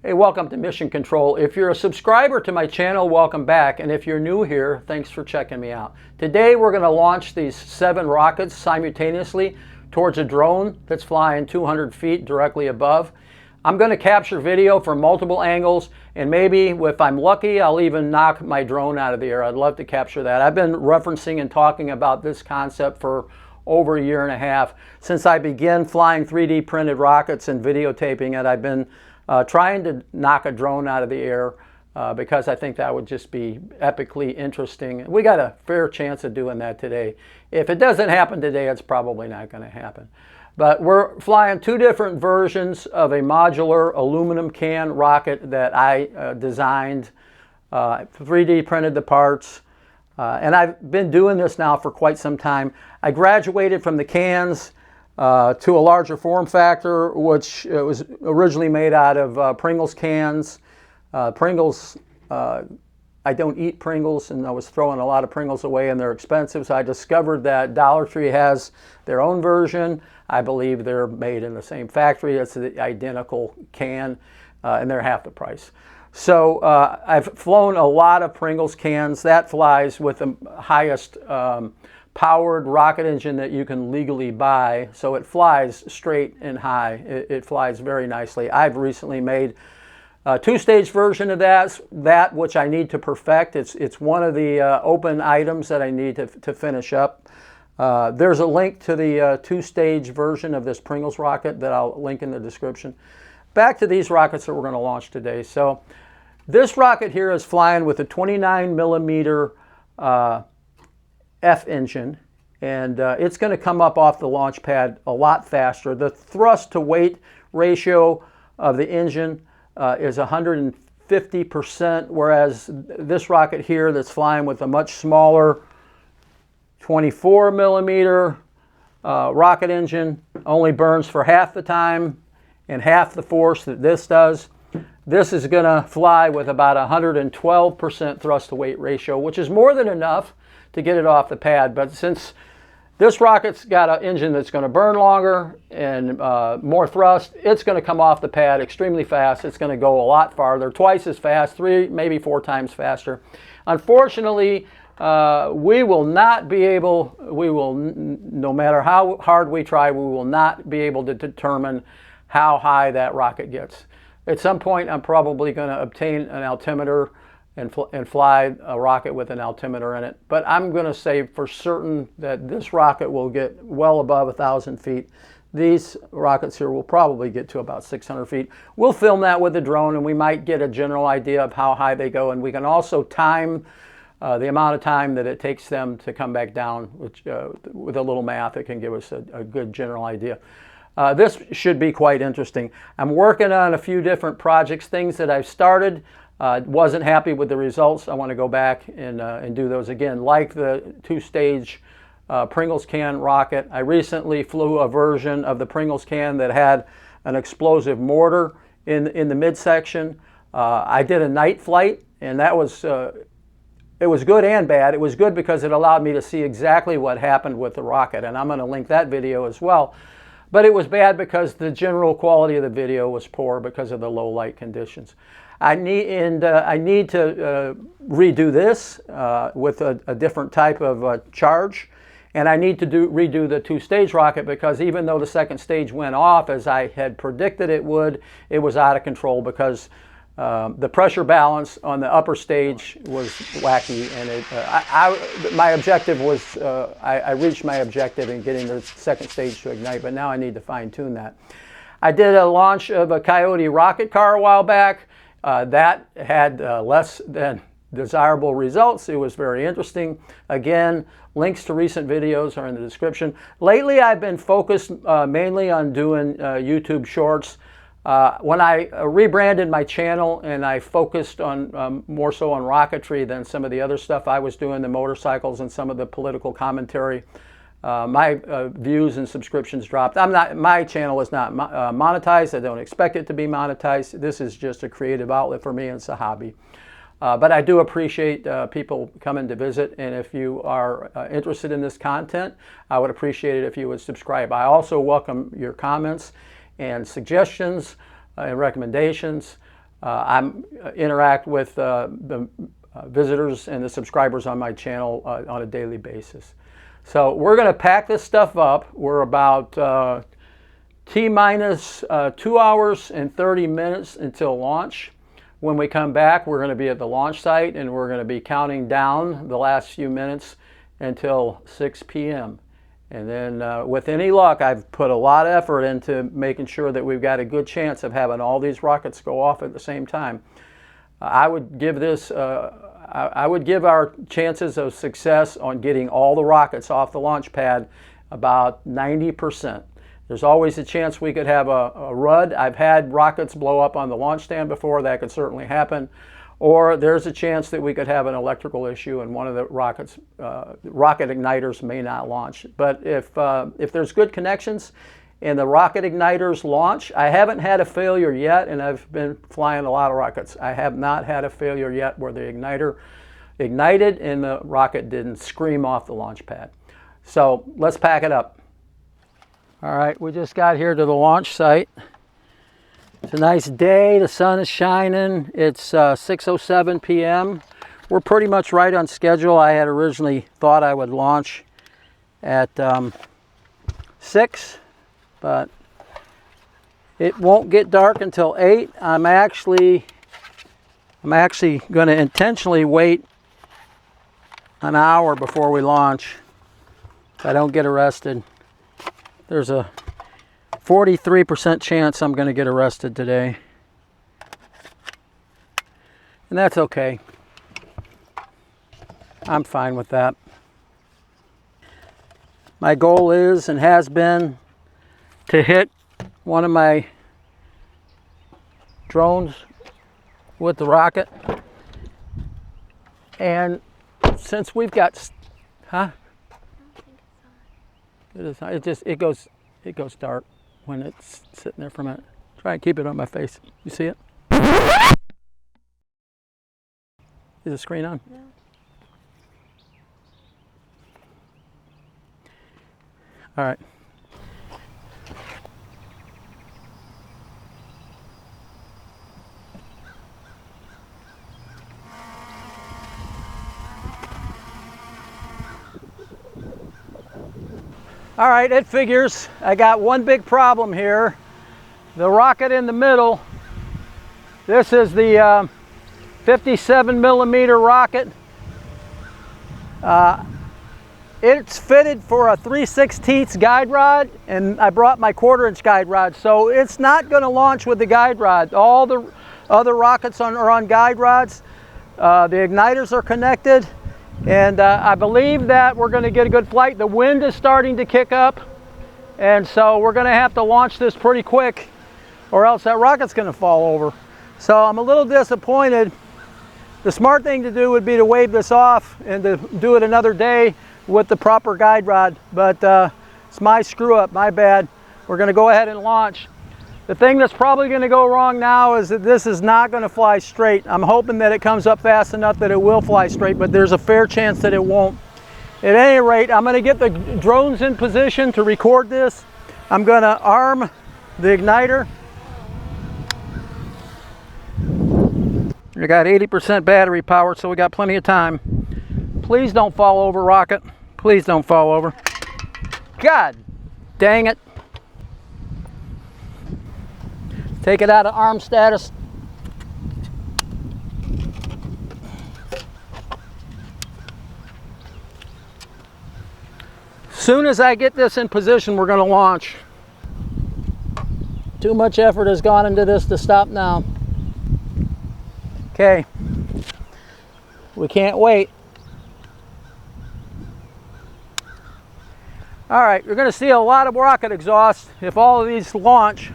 Hey, welcome to Mission Control. If you're a subscriber to my channel, welcome back. And if you're new here, thanks for checking me out. Today we're going to launch these 7 rockets simultaneously towards a drone that's flying 200 feet directly above. I'm going to capture video from multiple angles, and maybe if I'm lucky, I'll even knock my drone out of the air. I'd love to capture that. I've been referencing and talking about this concept for over a year and a half. Since I began flying 3D printed rockets and videotaping it, I've been trying to knock a drone out of the air because I think that would just be epically interesting. We got a fair chance of doing that today. If it doesn't happen today, it's probably not going to happen. But we're flying 2 different versions of a modular aluminum can rocket that I designed, 3D printed the parts, and I've been doing this now for quite some time. I graduated from the cans to a larger form factor, which was originally made out of Pringles cans. Pringles, I don't eat Pringles, and I was throwing a lot of Pringles away, and they're expensive, so I discovered that Dollar Tree has their own version. I believe they're made in the same factory. It's the identical can, and they're half the price. So I've flown a lot of Pringles cans. That flies with the highest powered rocket engine that you can legally buy, so it flies straight and high. It flies very nicely. I've recently made a 2-stage version of that which I need to perfect. It's one of the open items that I need to finish up. There's a link to the 2-stage version of this Pringles rocket that I'll link in the description. Back to these rockets that we're going to launch today. So this rocket here is flying with a 29 millimeter F engine, and it's going to come up off the launch pad a lot faster. The thrust to weight ratio of the engine is 150%, whereas this rocket here that's flying with a much smaller 24 millimeter rocket engine only burns for half the time and half the force that this does. This is going to fly with about 112% thrust to weight ratio, which is more than enough to get it off the pad. But since this rocket's got an engine that's going to burn longer and more thrust, it's going to come off the pad extremely fast. It's going to go a lot farther, twice as fast, 3, maybe 4 times faster. Unfortunately, we will not be able, no matter how hard we try, we will not be able to determine how high that rocket gets. At some point, I'm probably going to obtain an altimeter and fly a rocket with an altimeter in it. But I'm going to say for certain that this rocket will get well above 1,000 feet. These rockets here will probably get to about 600 feet. We'll film that with the drone, and we might get a general idea of how high they go. And we can also time the amount of time that it takes them to come back down, which with a little math, it can give us a good general idea. This should be quite interesting. I'm working on a few different projects, things that I've started. Wasn't happy with the results. I want to go back and do those again, like the 2-stage Pringles can rocket. I recently flew a version of the Pringles can that had an explosive mortar in the midsection. I did a night flight, and that was it was good and bad. It was good because it allowed me to see exactly what happened with the rocket, and I'm going to link that video as well. But it was bad because the general quality of the video was poor because of the low light conditions. I need to redo this with a different type of charge, and I need to redo the 2-stage rocket because even though the 2nd stage went off as I had predicted it would, it was out of control because the pressure balance on the upper stage was wacky, and my objective was I reached my objective in getting the 2nd stage to ignite, but now I need to fine-tune that. I did a launch of a Coyote rocket car a while back. That had less than desirable results. It was very interesting. Again, links to recent videos are in the description. Lately, I've been focused mainly on doing YouTube shorts. When I rebranded my channel and I focused on more so on rocketry than some of the other stuff I was doing, the motorcycles and some of the political commentary, my views and subscriptions dropped. My channel is not monetized. I don't expect it to be monetized. This is just a creative outlet for me, and it's a hobby. But I do appreciate people coming to visit, and if you are interested in this content, I would appreciate it if you would subscribe. I also welcome your comments and suggestions and recommendations. interact with the visitors and the subscribers on my channel on a daily basis. So we're going to pack this stuff up. We're about T-minus 2 hours and 30 minutes until launch. When we come back, we're going to be at the launch site and we're going to be counting down the last few minutes until 6 p.m. And then with any luck, I've put a lot of effort into making sure that we've got a good chance of having all these rockets go off at the same time. I would give this, I would give our chances of success on getting all the rockets off the launch pad about 90%. There's always a chance we could have a RUD. I've had rockets blow up on the launch stand before. That could certainly happen. Or there's a chance that we could have an electrical issue and one of the rockets, rocket igniters may not launch. But if there's good connections and the rocket igniters launch, I haven't had a failure yet, and I've been flying a lot of rockets. I have not had a failure yet where the igniter ignited and the rocket didn't scream off the launch pad. So let's pack it up. All right, we just got here to the launch site. It's a nice day, the sun is shining. It's 6:07 p.m. We're pretty much right on schedule. I had originally thought I would launch at 6, but it won't get dark until 8. I'm actually going to intentionally wait an hour before we launch if I don't get arrested. There's a 43% chance I'm going to get arrested today. And that's okay. I'm fine with that. My goal is and has been to hit one of my drones with the rocket. And since we've got, it goes dark when it's sitting there for a minute. Try and keep it on my face. You see it? Is the screen on? No. All right. All right, it figures. I got one big problem here. The rocket in the middle, this is the 57 millimeter rocket. It's fitted for a 3/16 guide rod, and I brought my 1/4 inch guide rod, so it's not going to launch with the guide rod. All the other rockets are on guide rods. The igniters are connected. And I believe that we're going to get a good flight. The wind is starting to kick up, and so we're going to have to launch this pretty quick or else that rocket's going to fall over. So I'm a little disappointed. The smart thing to do would be to wave this off and to do it another day with the proper guide rod, but it's my screw up, my bad. We're going to go ahead and launch. The thing that's probably going to go wrong now is that this is not going to fly straight. I'm hoping that it comes up fast enough that it will fly straight, but there's a fair chance that it won't. At any rate, I'm going to get the drones in position to record this. I'm going to arm the igniter. We got 80% battery power, so we got plenty of time. Please don't fall over, rocket. Please don't fall over. God dang it. Take it out of arm status. Soon as I get this in position, we're going to launch. Too much effort has gone into this to stop now. Okay. We can't wait. All right, you're going to see a lot of rocket exhaust if all of these launch.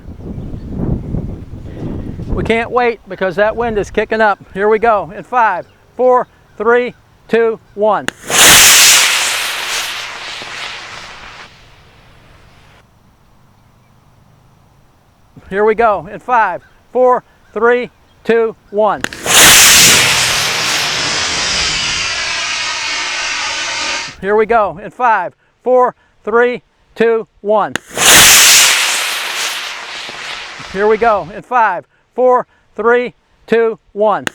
We can't wait because that wind is kicking up. Here we go in 5, 4, 3, 2, 1. Here we go in 5, 4, 3, 2, 1. Here we go in 5, 4, 3, 2, 1. Here we go in 5, 4, 3, 2, 1.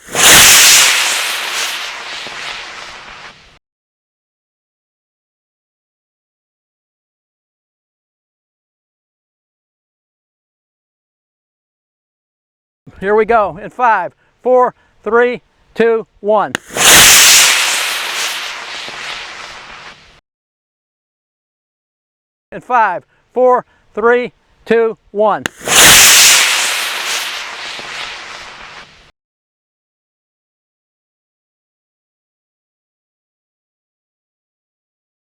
Here we go in 5, 4, 3, 2, 1. In 5, 4, 3, 2, 1.